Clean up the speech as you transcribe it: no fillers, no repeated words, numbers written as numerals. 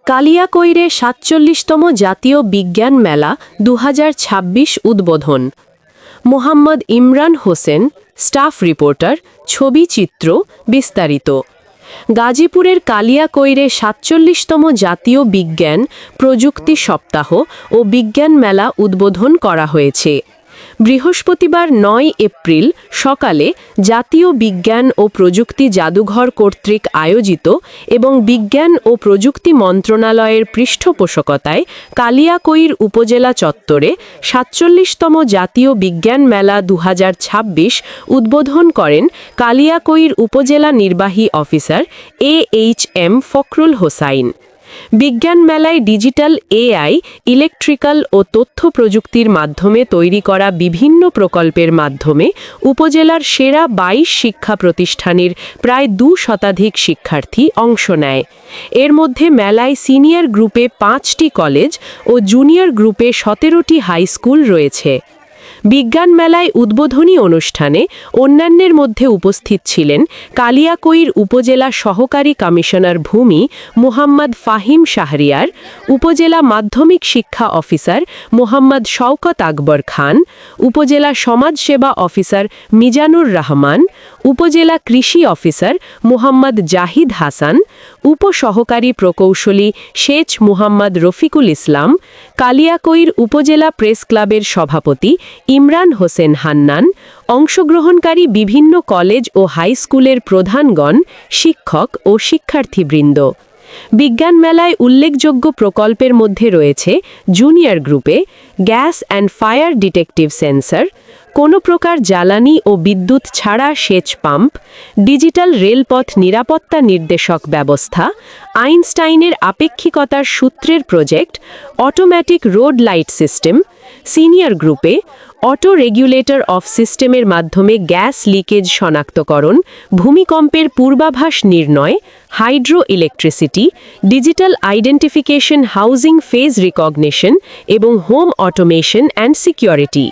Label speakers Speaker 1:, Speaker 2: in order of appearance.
Speaker 1: কালিয়াকৈরে ৪৭তম জাতীয় বিজ্ঞান মেলা ২০২৬ উদ্বোধন। মোহাম্মদ ইমরান হোসেন, স্টাফ রিপোর্টার, ছবি চিত্র বিস্তারিত। গাজীপুরের কালিয়াকৈরে ৪৭তম জাতীয় বিজ্ঞান প্রযুক্তি সপ্তাহ ও বিজ্ঞান মেলা উদ্বোধন করা হয়েছে। বৃহস্পতিবার ৯ এপ্রিল সকালে জাতীয় বিজ্ঞান ও প্রযুক্তি জাদুঘর কর্তৃক আয়োজিত এবং বিজ্ঞান ও প্রযুক্তি মন্ত্রণালয়ের পৃষ্ঠপোষকতায় কালিয়াকৈর উপজেলা চত্বরে ৪৭তম জাতীয় বিজ্ঞান মেলা ২০২৬ উদ্বোধন করেন কালিয়াকৈর উপজেলা নির্বাহী অফিসার AHM ফখরুল হোসাইন। বিজ্ঞান মেলায় ডিজিটাল AI, ইলেকট্রিক্যাল ও তথ্য প্রযুক্তির মাধ্যমে তৈরি করা বিভিন্ন প্রকল্পের মাধ্যমে উপজেলার সেরা ২২ শিক্ষা প্রতিষ্ঠানের প্রায় ২ শতাধিক শিক্ষার্থী অংশ নেয়। এর মধ্যে মেলায় সিনিয়র গ্রুপে ৫টি কলেজ ও জুনিয়র গ্রুপে ১৭টি হাই স্কুল রয়েছে। বিজ্ঞান মেলায় উদ্বোধনী অনুষ্ঠানে অন্যান্যের মধ্যে উপস্থিত ছিলেন কালিয়াকৈর উপজেলা সহকারী কমিশনার ভূমি মোহাম্মদ ফাহিম শাহরিয়ার, উপজেলা মাধ্যমিক শিক্ষা অফিসার মোহাম্মদ শওকত আকবর খান, উপজেলা সমাজসেবা অফিসার মিজানুর রহমান, উপজেলা কৃষি অফিসার মোহাম্মদ জাহিদ হাসান, উপসহকারী প্রকৌশলী শেখ মুহাম্মদ রফিকুল ইসলাম, কালিয়াকৈর উপজেলা প্রেস ক্লাবের সভাপতি ইমরান হোসেন হান্নান, অংশগ্রহণকারী বিভিন্ন কলেজ ও হাই স্কুলের প্রধানগণ, শিক্ষক ও শিক্ষার্থীবৃন্দ। বিজ্ঞান মেলায় উল্লেখযোগ্য প্রকল্পের মধ্যে রয়েছে জুনিয়র গ্রুপে gas and fire detective sensor, কোনো প্রকার জ্বালানি ও বিদ্যুৎ ছাড়া সেচ পাম্প, ডিজিটাল রেলপথ নিরাপত্তা নির্দেশক ব্যবস্থা, আইনস্টাইনের আপেক্ষিকতার সূত্রের project, automatic road light system. Senior গ্রুপে অটো রেগুলেটর অফ সিস্টেমের মাধ্যমে গ্যাস লিকেজ শনাক্তকরণ, ভূমিকম্পের পূর্বাভাস নির্ণয়, hydro electricity, digital identification, housing phase recognition এবং হোম অটোমেশন অ্যান্ড সিকিউরিটি।